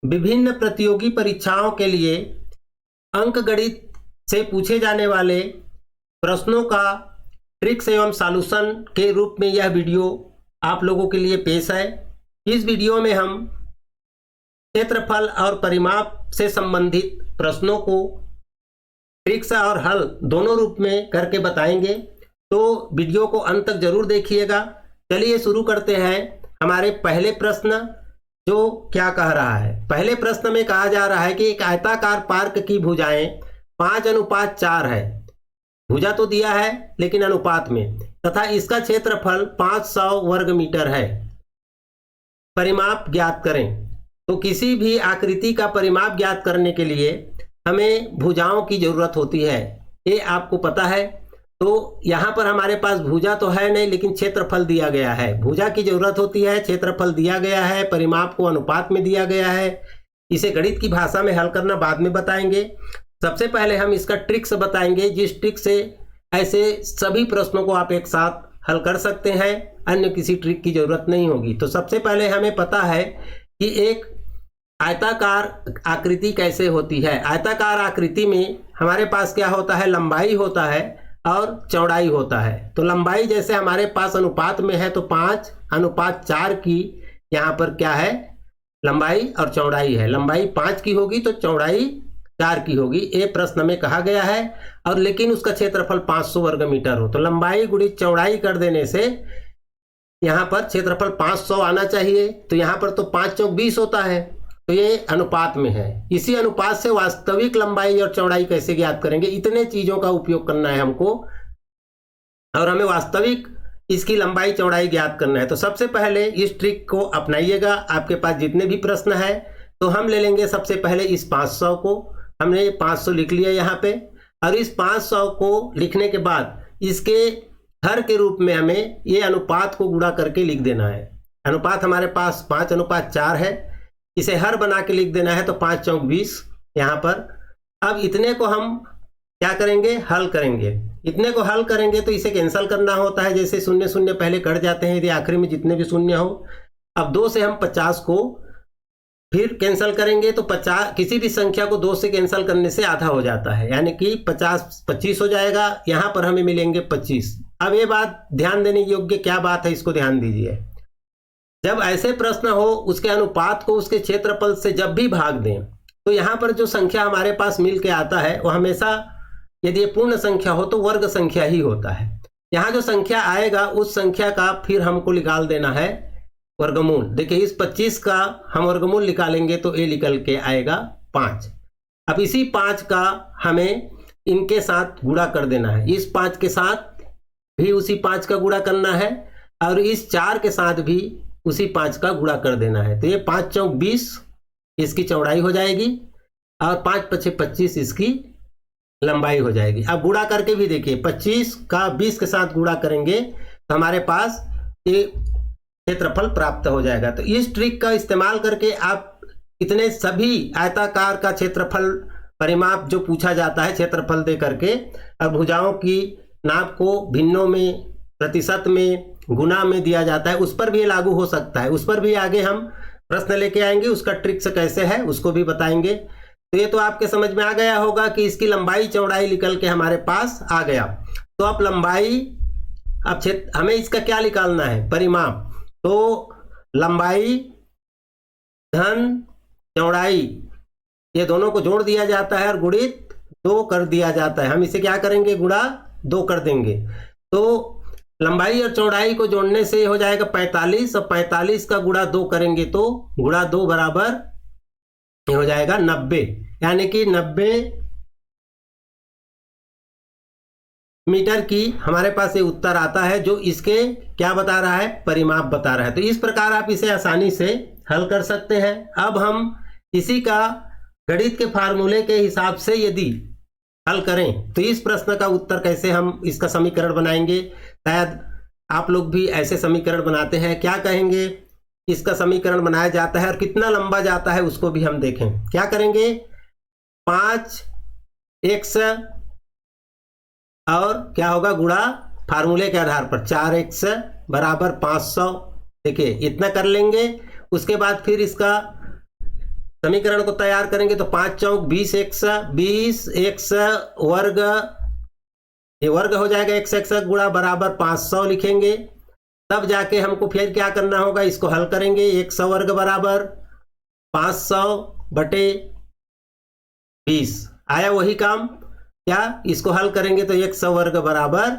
विभिन्न प्रतियोगी परीक्षाओं के लिए अंकगणित से पूछे जाने वाले प्रश्नों का ट्रिक्स एवं सॉल्यूशन के रूप में यह वीडियो आप लोगों के लिए पेश है। इस वीडियो में हम क्षेत्रफल और परिमाप से संबंधित प्रश्नों को ट्रिक्स और हल दोनों रूप में करके बताएंगे, तो वीडियो को अंत तक जरूर देखिएगा। चलिए शुरू करते हैं। हमारे पहले प्रश्न जो क्या कह रहा है, पहले प्रश्न में कहा जा रहा है कि एक आयताकार पार्क की भुजाएं 5:4 है। भुजा तो दिया है लेकिन अनुपात में, तथा इसका क्षेत्रफल 500 वर्ग मीटर है। परिमाप ज्ञात करें। तो किसी भी आकृति का परिमाप ज्ञात करने के लिए हमें भुजाओं की जरूरत होती है, ये आपको पता है। तो यहाँ पर हमारे पास भुजा तो है नहीं, लेकिन क्षेत्रफल दिया गया है। भुजा की जरूरत होती है, क्षेत्रफल दिया गया है, परिमाप को अनुपात में दिया गया है। इसे गणित की भाषा में हल करना बाद में बताएंगे। सबसे पहले हम इसका ट्रिक्स बताएंगे, जिस ट्रिक से ऐसे सभी प्रश्नों को आप एक साथ हल कर सकते हैं, अन्य किसी ट्रिक की जरूरत नहीं होगी। तो सबसे पहले हमें पता है कि एक आयताकार आकृति कैसे होती है। आयताकार आकृति में हमारे पास क्या होता है, लंबाई होता है और चौड़ाई होता है। तो लंबाई जैसे हमारे पास अनुपात में है तो 5:4 की यहाँ पर क्या है, लंबाई और चौड़ाई है। लंबाई 5 की होगी तो चौड़ाई 4 की होगी, ये प्रश्न में कहा गया है। और लेकिन उसका क्षेत्रफल 500 वर्ग मीटर हो, तो लंबाई गुणित चौड़ाई कर देने से यहाँ पर क्षेत्रफल 500 आना चाहिए। तो यहाँ पर तो 5 चौक 20 होता है, तो ये अनुपात में है। इसी अनुपात से वास्तविक लंबाई और चौड़ाई कैसे ज्ञात करेंगे, इतने चीजों का उपयोग करना है हमको, और हमें वास्तविक इसकी लंबाई चौड़ाई ज्ञात करना है। तो सबसे पहले इस ट्रिक को अपनाइएगा। आपके पास जितने भी प्रश्न है तो हम ले लेंगे सबसे पहले इस 500 को। हमने 500 लिख लिया यहाँ पे, और इस 500 को लिखने के बाद इसके हर के रूप में हमें ये अनुपात को गुणा करके लिख देना है। अनुपात हमारे पास 5:4 है, इसे हर बना के लिख देना है। तो 5 चौक 20 यहाँ पर। अब इतने को हम क्या करेंगे, हल करेंगे। इतने को हल करेंगे तो इसे कैंसिल करना होता है, जैसे 0 0 पहले कट जाते हैं, यदि आखिरी में जितने भी शून्य हो। अब 2 से हम 50 को फिर कैंसिल करेंगे तो 50, किसी भी संख्या को 2 से कैंसिल करने से आधा हो जाता है, यानी कि 50 25 हो जाएगा। यहाँ पर हमें मिलेंगे 25। अब ये बात ध्यान देने योग्य क्या बात है, इसको ध्यान दीजिए। जब ऐसे प्रश्न हो, उसके अनुपात को उसके क्षेत्रफल से जब भी भाग दें, तो यहाँ पर जो संख्या हमारे पास मिल के आता है वो हमेशा, यदि ये पूर्ण संख्या हो तो वर्ग संख्या ही होता है। यहाँ जो संख्या आएगा उस संख्या का फिर हमको निकाल देना है वर्गमूल। देखिए इस 25 का हम वर्गमूल निकालेंगे तो ये निकल के आएगा 5। अब इसी 5 का हमें इनके साथ गुणा कर देना है। इस 5 के साथ भी उसी 5 का गुणा करना है, और इस 4 के साथ भी उसी 5 का गुणा कर देना है। तो ये 5 चौक 20 इसकी चौड़ाई हो जाएगी, और 5 5 25 इसकी लंबाई हो जाएगी। अब गुणा करके भी देखिए, 25 का 20 के साथ गुणा करेंगे तो हमारे पास ये क्षेत्रफल प्राप्त हो जाएगा। तो इस ट्रिक का इस्तेमाल करके आप इतने सभी आयताकार का क्षेत्रफल परिमाप जो पूछा जाता है क्षेत्रफल दे करके, और भुजाओं की नाप को भिन्नों में, प्रतिशत में, गुना में दिया जाता है, उस पर भी लागू हो सकता है। उस पर भी आगे हम प्रश्न लेके आएंगे, उसका ट्रिक्स कैसे है उसको भी बताएंगे। तो ये तो आपके समझ में आ गया होगा कि इसकी लंबाई चौड़ाई निकल के हमारे पास आ गया। तो अब लंबाई, अब हमें इसका क्या निकालना है, परिमाप। तो लंबाई धन चौड़ाई, ये दोनों को जोड़ दिया जाता है और गुणित 2 कर दिया जाता है। हम इसे क्या करेंगे, गुणा 2 कर देंगे। तो लंबाई और चौड़ाई को जोड़ने से हो जाएगा 45, और 45 का गुणा 2 करेंगे तो गुणा 2 बराबर हो जाएगा 90, यानी कि 90 मीटर की हमारे पास ये उत्तर आता है, जो इसके क्या बता रहा है, परिमाप बता रहा है। तो इस प्रकार आप इसे आसानी से हल कर सकते हैं। अब हम इसी का गणित के फार्मूले के हिसाब से यदि हल करें तो इस प्रश्न का उत्तर कैसे हम इसका समीकरण बनाएंगे। शायद आप लोग भी ऐसे समीकरण बनाते हैं, क्या कहेंगे, इसका समीकरण बनाया जाता है और कितना लंबा जाता है उसको भी हम देखें। क्या करेंगे, 5x और क्या होगा, गुणा फार्मूले के आधार पर 4x बराबर 500। देखिए इतना कर लेंगे, उसके बाद फिर इसका समीकरण को तैयार करेंगे तो 5 चौक 20 एक्स वर्ग, ये वर्ग हो जाएगा x गुणा बराबर 500 लिखेंगे। तब जाके हमको फिर क्या करना होगा, इसको हल करेंगे। x वर्ग बराबर 500 बटे 20 आया वही काम। क्या इसको हल करेंगे तो x वर्ग बराबर,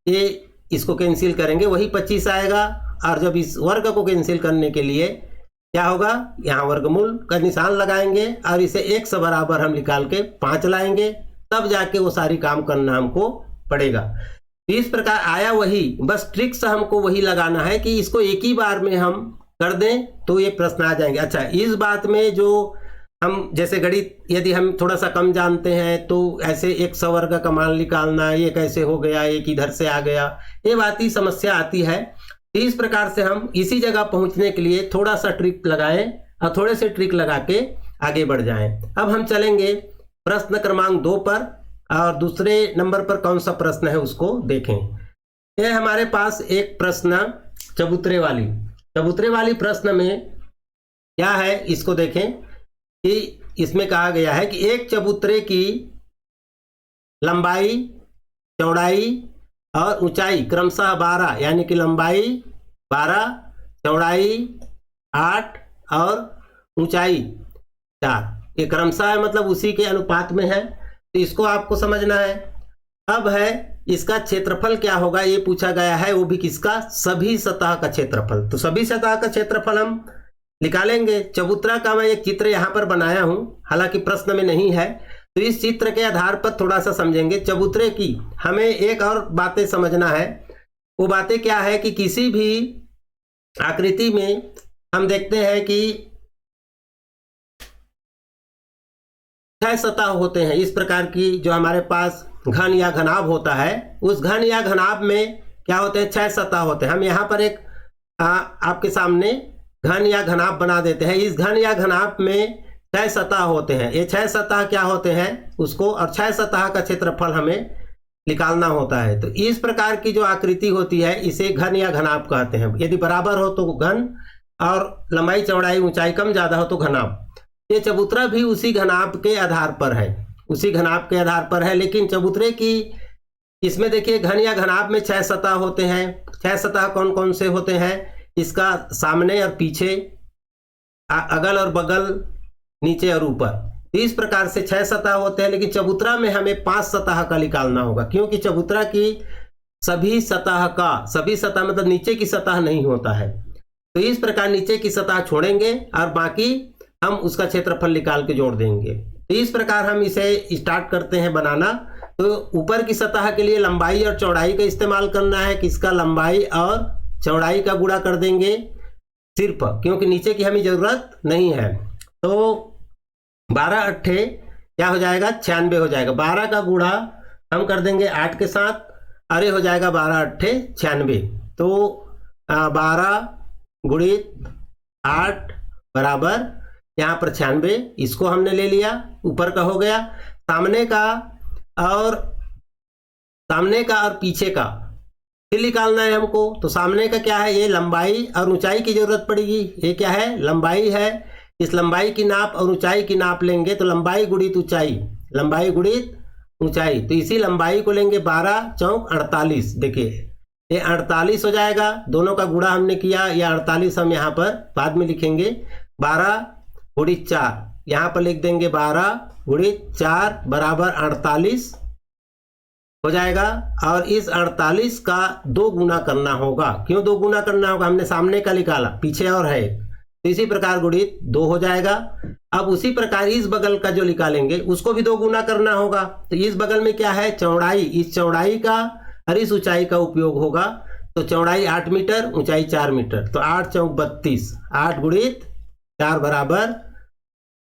ये इसको कैंसिल करेंगे वही 25 आएगा। और जब इस वर्ग को कैंसिल करने के लिए क्या होगा, यहाँ वर्गमूल का निशान लगाएंगे और इसे x बराबर हम निकाल के 5 लाएंगे, तब जाके वो सारी काम करना हमको पड़ेगा। तो इस प्रकार आया वही, बस ट्रिक्स हमको वही लगाना है कि इसको एक ही बार में हम कर दें तो ये प्रश्न आ जाएंगे। अच्छा, इस बात में जो हम जैसे गणित यदि हम थोड़ा सा कम जानते हैं तो ऐसे x वर्ग का मान निकालना, ये कैसे हो गया, एक इधर से आ गया, ये बात ही समस्या आती है। इस प्रकार से हम इसी जगह पहुंचने के लिए थोड़ा सा ट्रिक लगाएं और थोड़े से ट्रिक लगा के आगे बढ़ जाएं। अब हम चलेंगे प्रश्न क्रमांक 2 पर और दूसरे नंबर पर कौन सा प्रश्न है उसको देखें। यह हमारे पास एक प्रश्न चबूतरे वाली प्रश्न में क्या है इसको देखें कि इसमें कहा गया है कि एक चबूतरे की लंबाई, चौड़ाई और ऊंचाई क्रमशः 12, यानी कि लंबाई 12, चौड़ाई 8 और ऊंचाई 4, ये क्रमशः है, मतलब उसी के अनुपात में है। तो इसको आपको समझना है। अब है इसका क्षेत्रफल क्या होगा, ये पूछा गया है, वो भी किसका, सभी सतह का क्षेत्रफल। तो सभी सतह का क्षेत्रफल हम निकालेंगे। चबूतरा का मैं एक चित्र यहाँ पर बनाया हूँ, हालांकि प्रश्न में नहीं है, तो इस चित्र के आधार पर थोड़ा सा समझेंगे। चबूतरे की हमें एक और बातें समझना है। वो बातें क्या है कि किसी भी आकृति में हम देखते हैं कि 6 सतह होते हैं। इस प्रकार की जो हमारे पास घन या घनाभ होता है, उस घन या घनाभ में क्या होते हैं, 6 सतह होते हैं। हम यहाँ पर एक आपके सामने घन या घनाभ बना देते हैं। इस घन या घनाभ में 6 सतह होते हैं। ये 6 सतह क्या होते हैं उसको, और 6 सतह का क्षेत्रफल हमें निकालना होता है। तो इस प्रकार की जो आकृति होती है इसे घन या घनाभ कहते हैं। यदि बराबर हो तो घन और लंबाई चौड़ाई ऊंचाई कम ज्यादा हो तो घनाभ। ये चबूतरा भी उसी घनाभ के आधार पर है, उसी घनाभ के आधार पर है। लेकिन चबूतरे की इसमें देखिए घन या घनाभ में 6 सतह होते हैं। 6 सतह कौन कौन से होते हैं, इसका सामने और पीछे, अगल और बगल, नीचे और ऊपर। इस प्रकार से 6 सतह होते हैं। लेकिन चबूतरा में हमें 5 सतह का निकालना होगा, क्योंकि चबूतरा की सभी सतह मतलब नीचे की सतह नहीं होता है। तो इस प्रकार नीचे की सतह छोड़ेंगे और बाकी हम उसका क्षेत्रफल निकाल के जोड़ देंगे। तो इस प्रकार हम इसे स्टार्ट करते हैं बनाना। तो ऊपर की सतह के लिए लंबाई और चौड़ाई का इस्तेमाल करना है, किसका, लंबाई और चौड़ाई का गुणा कर देंगे सिर्फ, क्योंकि नीचे की हमें जरूरत नहीं है। तो 12 अट्ठे क्या हो जाएगा, 96 हो जाएगा। 12 का गुणा हम कर देंगे 8 के साथ, अरे हो जाएगा 12 अट्ठे 96। तो 12 गुणित 8 बराबर यहाँ पर 96, इसको हमने ले लिया, ऊपर का हो गया। सामने का और पीछे का फिर निकालना है हमको। तो सामने का क्या है, ये लंबाई और ऊंचाई की जरूरत पड़ेगी। ये क्या है, लंबाई है। इस लंबाई की नाप और ऊंचाई की नाप लेंगे तो लंबाई गुणित ऊंचाई, लंबाई गुणित ऊंचाई। तो इसी लंबाई को लेंगे, 12 चौक 48। देखिए ये 48 हो जाएगा, दोनों का गुणा हमने किया। या 48 हम यहाँ पर बाद में लिखेंगे। 12 गुणित 4 यहाँ पर लिख देंगे, 12 गुणित 4 बराबर 48 हो जाएगा। और इस 48 का 2 गुना करना होगा। क्यों 2 गुना करना होगा, हमने सामने का निकाला, पीछे और है, तो इसी प्रकार गुणित 2 हो जाएगा। अब उसी प्रकार इस बगल का जो निकालेंगे उसको भी 2 गुना करना होगा। तो इस बगल में क्या है, चौड़ाई, इस चौड़ाई का और इस ऊंचाई का उपयोग होगा। तो चौड़ाई 8 मीटर, ऊंचाई 4 मीटर, तो 8 चौक 32, 8 गुणित 4 बराबर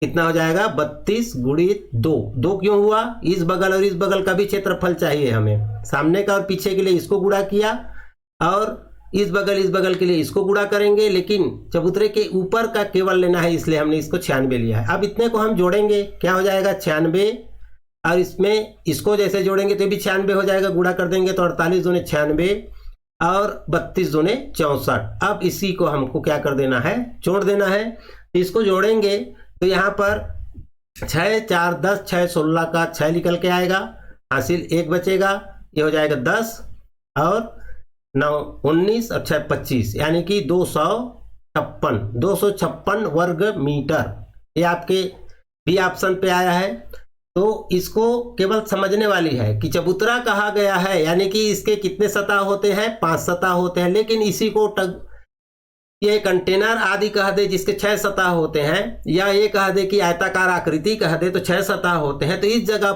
कितना हो जाएगा, 32 गुणित 2। 2 क्यों हुआ, इस बगल और इस बगल का भी क्षेत्रफल चाहिए हमें। सामने का और पीछे के लिए इसको गुणा किया और इस बगल के लिए इसको गुणा करेंगे। लेकिन चबूतरे के ऊपर का केवल लेना है, इसलिए हमने इसको 96 लिया है। अब इतने को हम जोड़ेंगे, क्या हो जाएगा 96, और इसमें इसको जैसे जोड़ेंगे तो भी 96 हो जाएगा, गुणा कर देंगे तो 48 दूने 96 और 32 दूने 64। अब इसी को हमको क्या कर देना है, जोड़ देना है। इसको जोड़ेंगे तो यहाँ पर 6 4 10, 6 16 का 6 निकल के आएगा, हासिल 1 बचेगा, ये हो जाएगा 10 और 9 19 और 6 25, यानी कि 256 वर्ग मीटर। ये आपके बी ऑप्शन पे आया है। तो इसको केवल समझने वाली है कि चबूतरा कहा गया है, यानी कि इसके कितने सतह होते हैं, 5 सतह होते हैं। लेकिन इसी को ये कंटेनर आदि कह दे जिसके 6 सतह होते हैं, या ये कह दे कि आयताकार आकृति कह दे तो 6 सतह होते हैं। तो इस जगह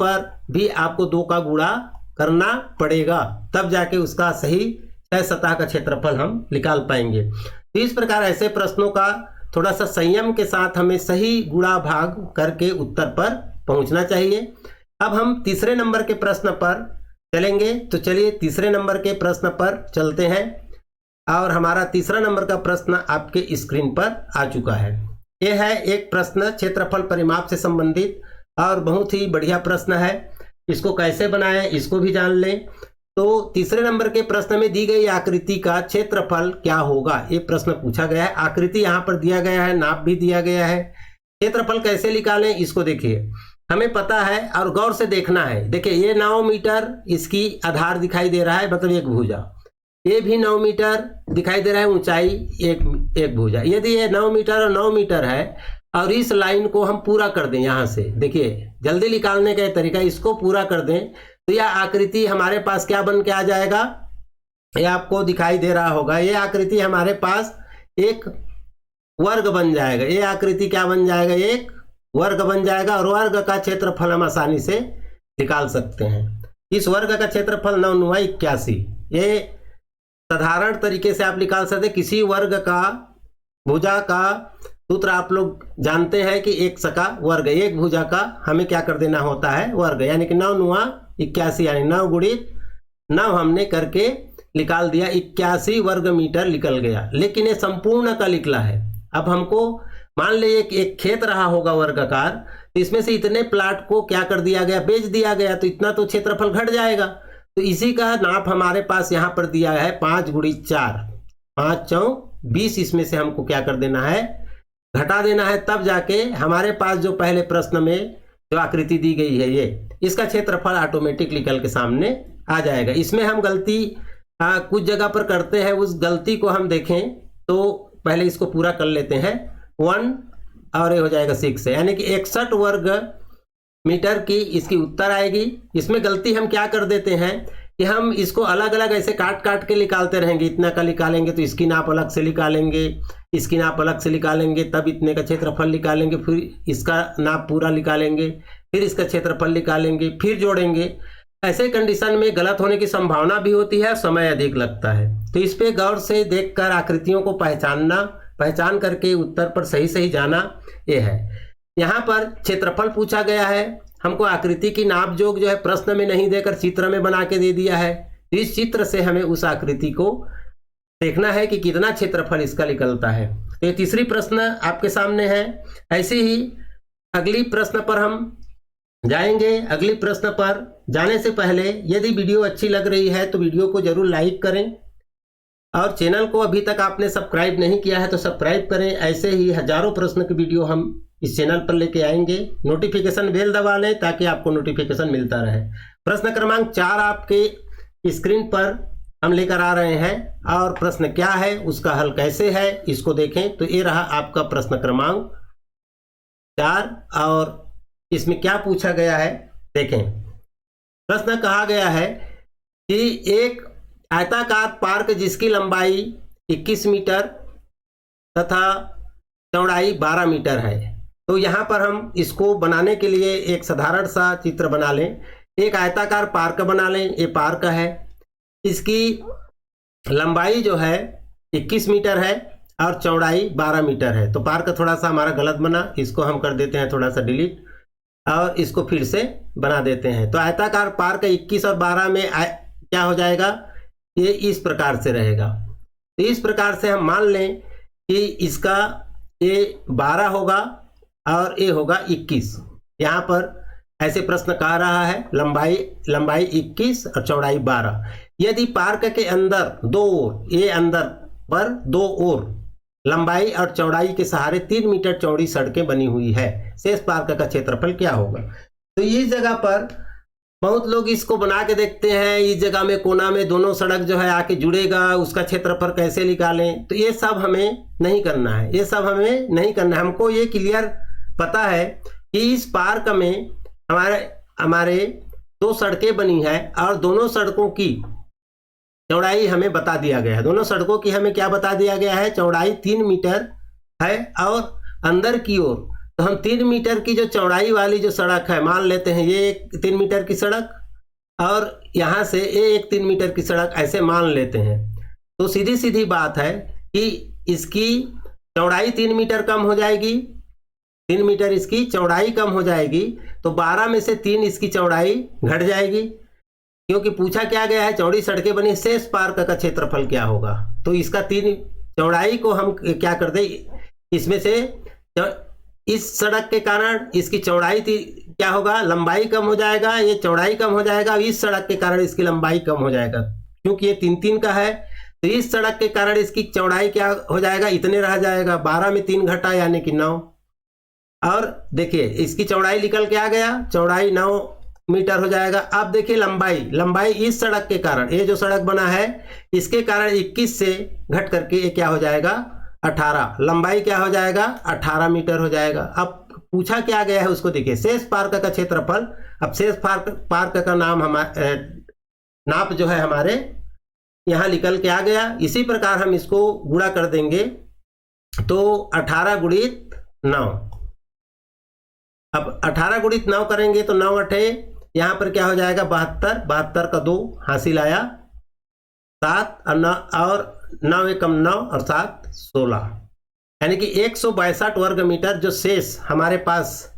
पर भी आपको 2 का गुणा करना पड़ेगा, तब जाके उसका सही 6 सतह का क्षेत्रफल हम निकाल पाएंगे। तो इस प्रकार ऐसे प्रश्नों का थोड़ा सा संयम के साथ हमें सही गुणा भाग करके उत्तर पर पहुंचना चाहिए। अब हम तीसरे नंबर के प्रश्न पर चलेंगे। तो चलिए तीसरे नंबर के प्रश्न पर चलते हैं, और हमारा तीसरा नंबर का प्रश्न आपके स्क्रीन पर आ चुका है। यह है एक प्रश्न क्षेत्रफल परिमाप से संबंधित, और बहुत ही बढ़िया प्रश्न है। इसको कैसे बनाएं इसको भी जान लें। तो तीसरे नंबर के प्रश्न में दी गई आकृति का क्षेत्रफल क्या होगा, ये प्रश्न पूछा गया है। आकृति यहाँ पर दिया गया है, नाप भी दिया गया है। क्षेत्रफल कैसे निकालें इसको देखिए, हमें पता है और गौर से देखना है। देखिए ये 9 मीटर इसकी आधार दिखाई दे रहा है, मतलब एक भुजा। ये भी 9 मीटर दिखाई दे रहा है, ऊंचाई एक भुजा। यदि ये 9 मीटर और 9 मीटर है और इस लाइन को हम पूरा कर दें, यहाँ से देखिए जल्दी निकालने का तरीका, इसको पूरा कर दें तो यह आकृति हमारे पास क्या बन के आ जाएगा, ये आपको दिखाई दे रहा होगा। ये आकृति हमारे पास एक वर्ग बन जाएगा। ये आकृति क्या बन जाएगा, एक वर्ग बन जाएगा, और वर्ग का क्षेत्रफल हम आसानी से निकाल सकते हैं। इस वर्ग का क्षेत्रफल 9 9 81। ये साधारण तरीके से आप निकाल सकते हैं। किसी वर्ग का भुजा का सूत्र आप लोग जानते हैं कि 1 सका वर्ग, एक भुजा का हमें क्या कर देना होता है, वर्ग, यानी कि 9 9 81, यानी 9 गुणित 9 हमने करके निकाल दिया, 81 वर्ग मीटर निकल गया। लेकिन ये संपूर्ण का निकला है। अब हमको मान लीजिए एक खेत रहा होगा वर्गाकार, तो इसमें से इतने प्लाट को क्या कर दिया गया, बेच दिया गया, तो इतना तो क्षेत्रफल घट जाएगा। तो इसी का नाप हमारे पास यहाँ पर दिया है 5 गुणित 4, 5 4 20। इसमें से हमको क्या कर देना है, घटा देना है, तब जाके हमारे पास जो पहले प्रश्न में जो आकृति दी गई है ये, इसका क्षेत्रफल ऑटोमेटिक निकल के सामने आ जाएगा। इसमें हम गलती कुछ जगह पर करते हैं, उस गलती को हम देखें तो पहले इसको पूरा कर लेते हैं। 1 और ये हो जाएगा 6 है, यानी कि 61 वर्ग मीटर की इसकी उत्तर आएगी। इसमें गलती हम क्या कर देते हैं कि हम इसको अलग अलग ऐसे काट काट के निकालते रहेंगे। इतना का निकालेंगे तो इसकी नाप अलग से निकालेंगे, इसकी नाप अलग से निकालेंगे, तब इतने का क्षेत्रफल निकालेंगे, फिर इसका नाप पूरा निकालेंगे, फिर इसका क्षेत्रफल निकालेंगे, फिर जोड़ेंगे। ऐसे कंडीशन में गलत होने की संभावना भी होती है, समय अधिक लगता है। तो इस पे गौर से देखकर आकृतियों को पहचान करके उत्तर पर सही सही जाना, ये है। यहाँ पर क्षेत्रफल पूछा गया है, हमको आकृति की नाप जोग जो है प्रश्न में नहीं देकर चित्र में बना के दे दिया है। तो इस चित्र से हमें उस आकृति को देखना है कि कितना क्षेत्रफल इसका निकलता है। तो ये तीसरी प्रश्न आपके सामने है। ऐसे ही अगली प्रश्न पर हम जाएंगे। अगली प्रश्न पर जाने से पहले यदि वीडियो अच्छी लग रही है तो वीडियो को जरूर लाइक करें, और चैनल को अभी तक आपने सब्सक्राइब नहीं किया है तो सब्सक्राइब करें। ऐसे ही हजारों प्रश्न की वीडियो हम इस चैनल पर लेके आएंगे। नोटिफिकेशन बेल दबा लें ताकि आपको नोटिफिकेशन मिलता रहे। प्रश्न क्रमांक 4 आपके स्क्रीन पर हम लेकर आ रहे हैं, और प्रश्न क्या है, उसका हल कैसे है, इसको देखें। तो ये रहा आपका प्रश्न क्रमांक 4, और इसमें क्या पूछा गया है देखें। प्रश्न कहा गया है कि एक आयताकार पार्क जिसकी लंबाई 21 मीटर तथा चौड़ाई 12 मीटर है। तो यहाँ पर हम इसको बनाने के लिए एक साधारण सा चित्र बना लें। एक आयताकार पार्क बना लें, ये पार्क है, इसकी लंबाई जो है 21 मीटर है और चौड़ाई 12 मीटर है। तो पार्क थोड़ा सा हमारा गलत बना, इसको हम कर देते हैं थोड़ा सा डिलीट, और इसको फिर से बना देते हैं। तो आयताकार पार्क 21 और 12 में क्या हो जाएगा, ये इस प्रकार से रहेगा। तो इस प्रकार से हम मान लें कि इसका ये 12 होगा और ये होगा 21। यहाँ पर ऐसे प्रश्न कह रहा है लंबाई 21 और चौड़ाई 12। यदि पार्क के अंदर 2 ओर, ये अंदर पर 2 ओर लंबाई और चौड़ाई के सहारे 3 मीटर चौड़ी सड़कें बनी हुई है, शेष पार्क का क्षेत्रफल क्या होगा। तो इस जगह पर बहुत लोग इसको बना के देखते हैं, इस जगह में कोना में दोनों सड़क जो है आके जुड़ेगा, उसका क्षेत्रफल कैसे निकालें। तो ये सब हमें नहीं करना है, ये सब हमें नहीं करना है। हमको ये क्लियर पता है कि इस पार्क में हमारे 2 सड़कें बनी है और दोनों सड़कों की चौड़ाई हमें बता दिया गया है। दोनों सड़कों की हमें क्या बता दिया गया है, चौड़ाई 3 मीटर है। और अंदर की ओर तो हम 3 मीटर की जो चौड़ाई वाली जो सड़क है, मान लेते हैं ये 3 मीटर की सड़क और यहाँ से ये एक 3 मीटर की सड़क, ऐसे मान लेते हैं। तो सीधी सीधी बात है कि इसकी चौड़ाई 3 मीटर कम हो जाएगी, 3 मीटर इसकी चौड़ाई कम हो जाएगी, तो 12 में से 3 इसकी चौड़ाई घट जाएगी, क्योंकि पूछा क्या गया है, चौड़ी सड़कें बनी, शेष पार्क का क्षेत्रफल क्या होगा। तो इसका 3 चौड़ाई को हम क्या कर दें, इसमें से इस सड़क के कारण इसकी चौड़ाई क्या होगा, लंबाई कम हो जाएगा, ये चौड़ाई कम हो जाएगा, इस सड़क के कारण इसकी लंबाई कम हो जाएगा, क्योंकि ये 3-3 का है। तो इस सड़क के कारण इसकी चौड़ाई क्या हो जाएगा, इतने रह जाएगा, 12 में 3 घटा यानी कि 9। और देखिए इसकी चौड़ाई निकल के आ गया, चौड़ाई 9 मीटर हो जाएगा। अब देखिए लंबाई इस सड़क के कारण, ये जो सड़क बना है इसके कारण 21 से घट करके ये क्या हो जाएगा, 18। लंबाई क्या हो जाएगा, 18 मीटर हो जाएगा। अब पूछा क्या गया है उसको देखिए, शेष पार्क का क्षेत्रफल। अब शेष पार्क का नाप जो है हमारे यहाँ निकल के आ गया। इसी प्रकार हम इसको गुणा कर देंगे, तो 18 गुणित 9। अब 18 गुणित 9 करेंगे तो 9 8 यहाँ पर क्या हो जाएगा, 72। 72 का 2 हासिल आया, 7 और 9 एकम 9 और 7 16, यानी कि 162 वर्ग मीटर जो शेष हमारे पास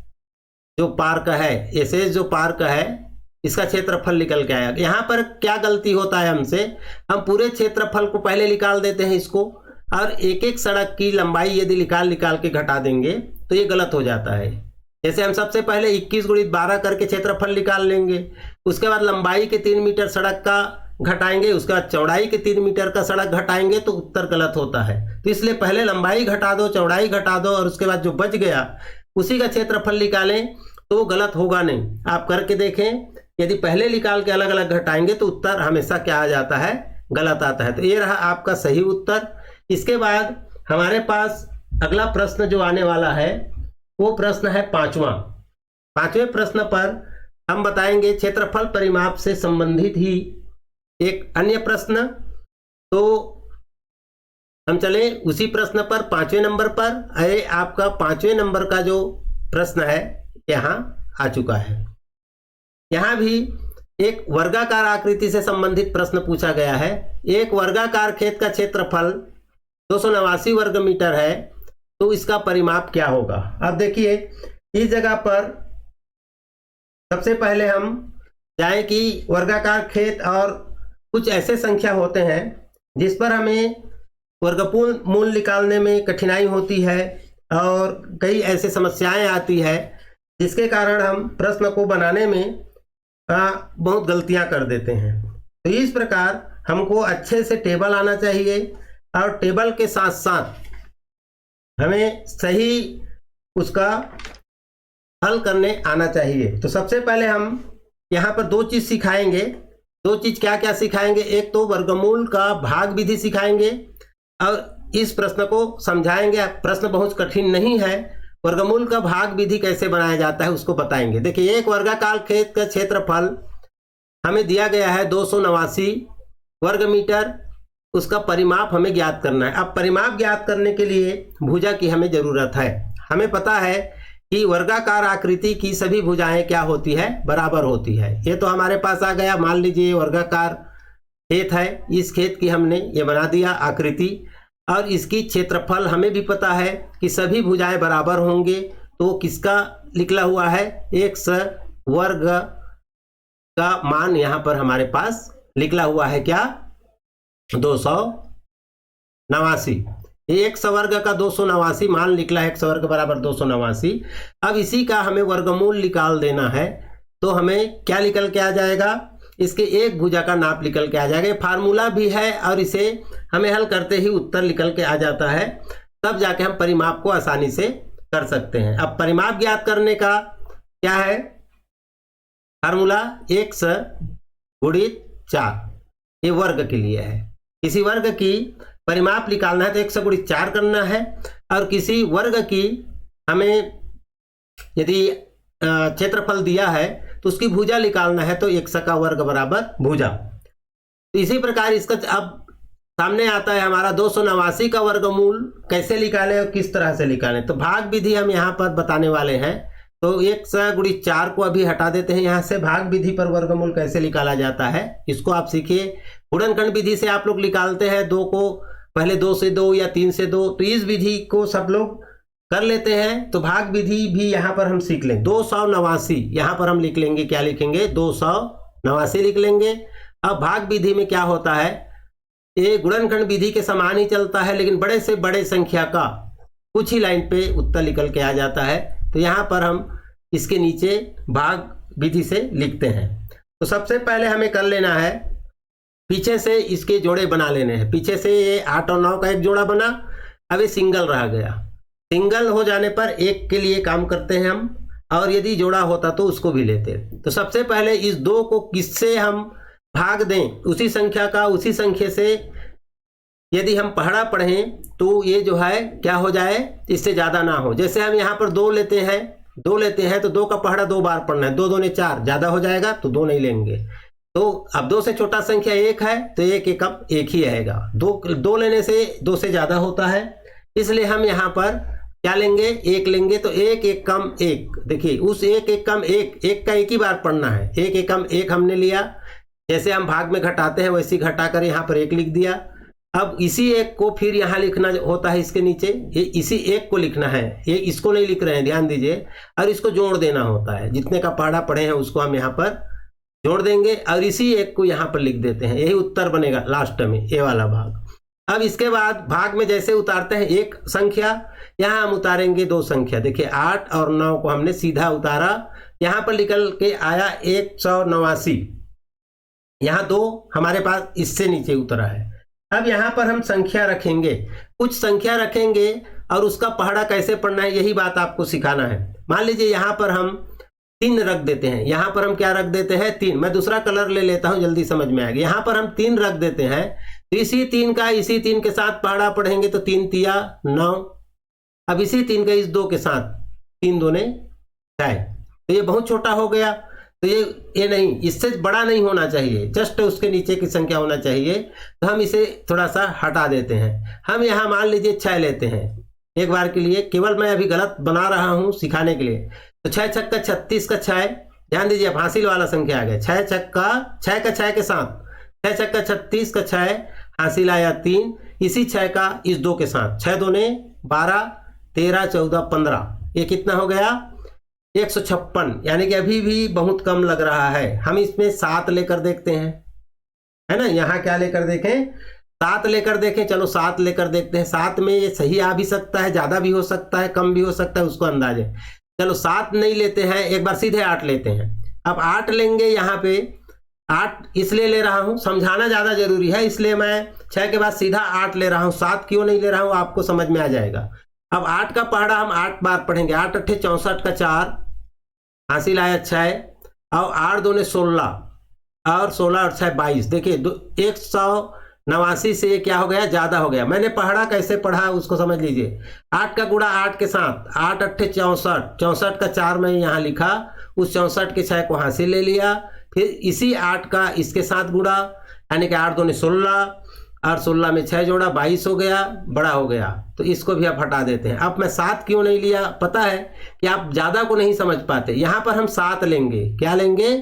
जो पार्क है, ये शेष जो पार्क है इसका क्षेत्रफल निकल के आया। यहाँ पर क्या गलती होता है हमसे, हम पूरे क्षेत्रफल को पहले निकाल देते हैं इसको, और एक एक सड़क की लंबाई यदि निकाल के घटा देंगे तो ये गलत हो जाता है। जैसे हम सबसे पहले 21 गुणित 12 करके क्षेत्रफल निकाल लेंगे, उसके बाद लंबाई के 3 मीटर सड़क का घटाएंगे, उसके बाद चौड़ाई के 3 मीटर का सड़क घटाएंगे, तो उत्तर गलत होता है। तो इसलिए पहले लंबाई घटा दो, चौड़ाई घटा दो, और उसके बाद जो बच गया उसी का क्षेत्रफल निकालें, तो वो गलत होगा नहीं। आप करके देखें, यदि पहले निकाल के अलग अलग घटाएंगे तो उत्तर हमेशा क्या आ जाता है, गलत आता है। तो ये रहा आपका सही उत्तर। इसके बाद हमारे पास अगला प्रश्न जो आने वाला है वो प्रश्न है 5वां। 5वें प्रश्न पर हम बताएंगे क्षेत्रफल परिमाप से संबंधित ही एक अन्य प्रश्न। तो हम चले उसी प्रश्न पर, 5वें नंबर पर। अरे आपका 5वें नंबर का जो प्रश्न है यहाँ आ चुका है। यहाँ भी एक वर्गाकार आकृति से संबंधित प्रश्न पूछा गया है। एक वर्गाकार खेत का क्षेत्रफल 289 वर्ग मीटर है, तो इसका परिमाप क्या होगा। अब देखिए इस जगह पर सबसे पहले हम जाए कि वर्गाकार खेत और कुछ ऐसे संख्या होते हैं जिस पर हमें वर्गमूल निकालने में कठिनाई होती है, और कई ऐसे समस्याएं आती है जिसके कारण हम प्रश्न को बनाने में बहुत गलतियां कर देते हैं। तो इस प्रकार हमको अच्छे से टेबल आना चाहिए, और टेबल के साथ साथ हमें सही उसका हल करने आना चाहिए। तो सबसे पहले हम यहाँ पर 2 चीज़ सिखाएंगे। 2 चीज़ क्या क्या सिखाएंगे, एक तो वर्गमूल का भाग विधि सिखाएंगे, और इस प्रश्न को समझाएंगे। प्रश्न बहुत कठिन नहीं है, वर्गमूल का भाग विधि कैसे बनाया जाता है उसको बताएंगे। देखिए एक वर्गाकार खेत का क्षेत्रफल हमें दिया गया है 289 वर्ग मीटर, उसका परिमाप हमें ज्ञात करना है। अब परिमाप ज्ञात करने के लिए भुजा की हमें जरूरत है। हमें पता है कि वर्गाकार आकृति की सभी भुजाएं क्या होती है, बराबर होती है। ये तो हमारे पास आ गया, मान लीजिए वर्गाकार खेत है, इस खेत की हमने ये बना दिया आकृति, और इसकी क्षेत्रफल हमें भी पता है कि सभी भुजाएं बराबर होंगे। तो किसका निकला हुआ है, x वर्ग का मान यहाँ पर हमारे पास निकला हुआ है क्या, 289। x वर्ग का 289 मान निकला है, x वर्ग बराबर 289। अब इसी का हमें वर्गमूल निकाल देना है, तो हमें क्या निकल के आ जाएगा, इसके एक भुजा का नाप निकल के आ जाएगा। फार्मूला भी है और इसे हमें हल करते ही उत्तर निकल के आ जाता है। तब जाके हम परिमाप को आसानी से कर सकते हैं। अब परिमाप ज्ञात करने का क्या है फार्मूला, x गुणित 4, ये वर्ग के लिए है। किसी वर्ग की परिमाप निकालना है तो 1 गुणित 4 करना है, और किसी वर्ग की हमें यदि क्षेत्रफल दिया है तो उसकी भुजा निकालना है तो 1 का वर्ग बराबर भुजा। तो इसी प्रकार इसका अब सामने आता है हमारा 289 का वर्गमूल कैसे निकालें और किस तरह से निकालें। तो भाग विधि हम यहाँ पर बताने वाले हैं। तो 1 गुणित 4 को अभी हटा देते हैं यहाँ से। भाग विधि पर वर्गमूल कैसे निकाला जाता है इसको आप सीखिए। गुणनखंड विधि से आप लोग निकालते हैं 2 को, पहले 2 से 2 या 3 से 2, तो इस विधि को सब लोग कर लेते हैं। तो भाग विधि भी यहाँ पर हम सीख लें। 289 यहाँ पर हम लिख लेंगे, क्या लिखेंगे 289 लिख लेंगे। अब भाग विधि में क्या होता है, ये गुणनखंड विधि के समान ही चलता है, लेकिन बड़े से बड़े संख्या का कुछ ही लाइन पे उत्तर निकल के आ जाता है। तो यहाँ पर हम इसके नीचे भाग विधि से लिखते हैं। तो सबसे पहले हमें कर लेना है, पीछे से इसके जोड़े बना लेने हैं। पीछे से ये 8 और 9 का एक जोड़ा बना, अब ये सिंगल रह गया। सिंगल हो जाने पर 1 के लिए काम करते हैं हम, और यदि जोड़ा होता तो उसको भी लेते। तो सबसे पहले इस 2 को किससे हम भाग दें, उसी संख्या का, उसी संख्या से यदि हम पहाड़ा पढ़ें तो ये जो है क्या हो जाए, इससे ज़्यादा ना हो। जैसे हम यहाँ पर 2 लेते हैं तो 2 का पहाड़ा 2 बार पढ़ना है। 2 दूने 4, ज़्यादा हो जाएगा तो 2 नहीं लेंगे। तो अब 2 से छोटा संख्या 1 है तो 1 एकम 1 ही रहेगा। 2 लेने से 2 से ज़्यादा होता है, इसलिए हम यहाँ पर क्या लेंगे, 1 लेंगे। तो 1 एकम 1, देखिए उस 1 एकम 1 का एक ही बार पढ़ना है। 1 एकम 1 हमने लिया, जैसे हम भाग में घटाते हैं वैसे घटा कर यहाँ पर 1 लिख दिया। अब इसी 1 को फिर यहाँ लिखना होता है, इसके नीचे ये इसी 1 को लिखना है, ये इसको नहीं लिख रहे हैं, ध्यान दीजिए। और इसको जोड़ देना होता है, जितने का पहाड़ा पढ़े हैं उसको हम यहाँ पर जोड़ देंगे और इसी 1 को यहाँ पर लिख देते हैं। यही उत्तर बनेगा लास्ट में, ये वाला भाग। अब इसके बाद भाग में जैसे उतारते हैं 1 संख्या, यहाँ हम उतारेंगे 2 संख्या। देखिए 8 और 9 को हमने सीधा उतारा, यहाँ पर निकल के आया 189। यहाँ 2 हमारे पास इससे नीचे उतरा है। अब यहाँ पर हम संख्या रखेंगे, कुछ संख्या रखेंगे और उसका पहाड़ा कैसे पढ़ना है यही बात आपको सिखाना है। मान लीजिए यहाँ पर हम 3 रख देते हैं, यहाँ पर हम क्या रख देते हैं 3। मैं दूसरा कलर ले लेता हूँ, जल्दी समझ में आएगा। यहाँ पर हम 3 रख देते हैं, तो इसी 3 के साथ पहाड़ा पढ़ेंगे तो 3 तिया 9। अब इसी 3 का इस 2 के साथ 3 दूने 6, तो ये बहुत छोटा हो गया। तो ये नहीं, इससे बड़ा नहीं होना चाहिए, जस्ट उसके नीचे की संख्या होना चाहिए। तो हम इसे थोड़ा सा हटा देते हैं। हम यहाँ मान लीजिए 6 लेते हैं एक बार के लिए, केवल मैं अभी गलत बना रहा हूँ सिखाने के लिए। तो 6 छक्का 36 का 6, ध्यान दीजिए अब हासिल वाला संख्या आ गया। 6 छक्का 6 का 6 के साथ 6 छक्का 36 का 6 हासिल आया 3, इसी 6 का इस 2 के साथ 6 दूने 12, 13, 14, 15, ये कितना हो गया 156। यानी कि अभी भी बहुत कम लग रहा है। हम इसमें 7 लेकर देखते हैं, है ना। यहाँ क्या लेकर देखें, 7 लेकर देखें। चलो 7 लेकर देखते हैं। 7 में ये सही आ भी सकता है, ज़्यादा भी हो सकता है, कम भी हो सकता है, उसको अंदाज है। चलो 7 नहीं लेते हैं, एक बार सीधे 8 लेते हैं। अब 8 लेंगे, यहाँ पे 8 इसलिए ले रहा हूँ, समझाना ज़्यादा जरूरी है, इसलिए मैं 6 के बाद सीधा 8 ले रहा हूँ। 7 क्यों नहीं ले रहा हूँ आपको समझ में आ जाएगा। अब 8 का पहाड़ा हम 8 बार पढ़ेंगे। 8 अट्ठे 64 का 4 हासिल आया 6, और 8 दूने 16, और 16 और 6 22। देखिए 189 से ये क्या हो गया, ज़्यादा हो गया। मैंने पहाड़ा कैसे पढ़ा उसको समझ लीजिए। 8 का गुणा 8 के साथ 8 अट्ठे 64, 64 का 4 मैं यहाँ लिखा, उस 64 के 6 को हासिल ले लिया। फिर इसी 8 का इसके साथ गुणा, यानी कि 8 दूने 16, और 16 में 6 जोड़ा 22 हो गया, बड़ा हो गया। तो इसको भी आप हटा देते हैं। अब मैं 7 क्यों नहीं लिया, पता है कि आप ज़्यादा को नहीं समझ पाते। यहाँ पर हम 7 लेंगे, क्या लेंगे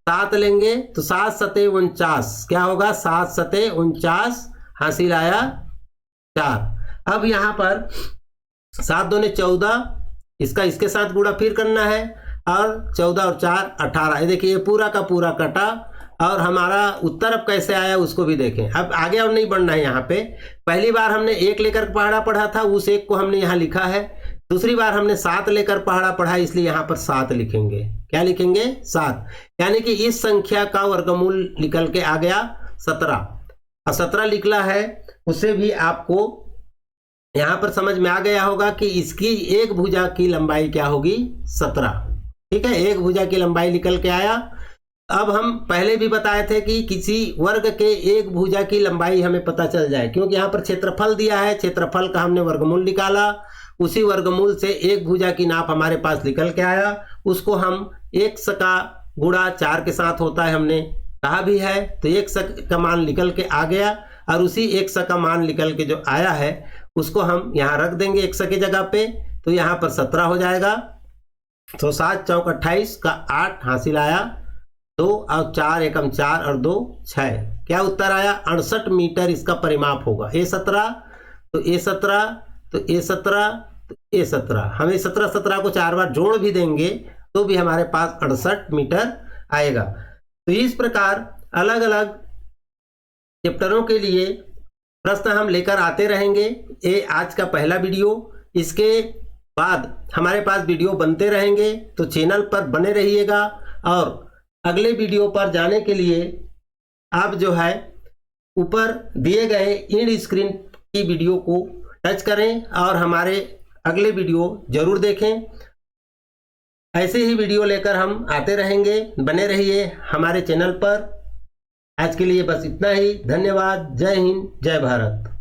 7 लेंगे। तो 7 सते 49, क्या होगा 7 सते 49, हासिल आया 4। अब यहाँ पर 7 दूने 14, इसका इसके साथ गुणा फिर करना है, और 14 और 4 18। ये देखिए ये पूरा का पूरा कटा, और हमारा उत्तर अब कैसे आया उसको भी देखें। अब आगे और नहीं बढ़ना है। यहाँ पे पहली बार हमने 1 लेकर पहाड़ा पढ़ा था, उस 1 को हमने यहाँ लिखा है। दूसरी बार हमने 7 लेकर पहाड़ा पढ़ा, इसलिए यहाँ पर 7 लिखेंगे। क्या लिखेंगे 7, यानी कि इस संख्या का वर्गमूल निकल के आ गया 17। और 17 निकला है, उससे भी आपको यहाँ पर समझ में आ गया होगा कि इसकी एक भुजा की लंबाई क्या होगी 17। ठीक है, एक भुजा की लंबाई निकल के आया। अब हम पहले भी बताए थे कि किसी वर्ग के एक भुजा की लंबाई हमें पता चल जाए, क्योंकि यहाँ पर क्षेत्रफल दिया है, क्षेत्रफल का हमने वर्गमूल निकाला, उसी वर्गमूल से एक भुजा की नाप हमारे पास निकल के आया। उसको हम x का गुणा 4 के साथ होता है हमने कहा भी है, तो x का मान निकल के आ गया और उसी x का मान निकल के जो आया है उसको हम यहाँ रख देंगे x की जगह पे, तो यहाँ पर 17 हो जाएगा। तो 7 चौक 28 का 8 हासिल आया, 2 और 4 एकम 4 और 2 6। क्या उत्तर आया? 68 मीटर इसका परिमाप होगा। A17 तो A17 तो A17 तो A17, हमें 17 को 4 बार जोड़ भी देंगे तो भी हमारे पास 68 मीटर आएगा। तो इस प्रकार अलग अलग चैप्टरों के लिए प्रश्न हम लेकर आते रहेंगे। ये आज का पहला वीडियो, इसके बाद हमारे पास वीडियो बनते रहेंगे, तो चैनल पर बने रहिएगा। और अगले वीडियो पर जाने के लिए आप जो है ऊपर दिए गए इंड स्क्रीन की वीडियो को टच करें और हमारे अगले वीडियो जरूर देखें। ऐसे ही वीडियो लेकर हम आते रहेंगे, बने रहिए हमारे चैनल पर। आज के लिए बस इतना ही। धन्यवाद। जय हिंद, जय भारत।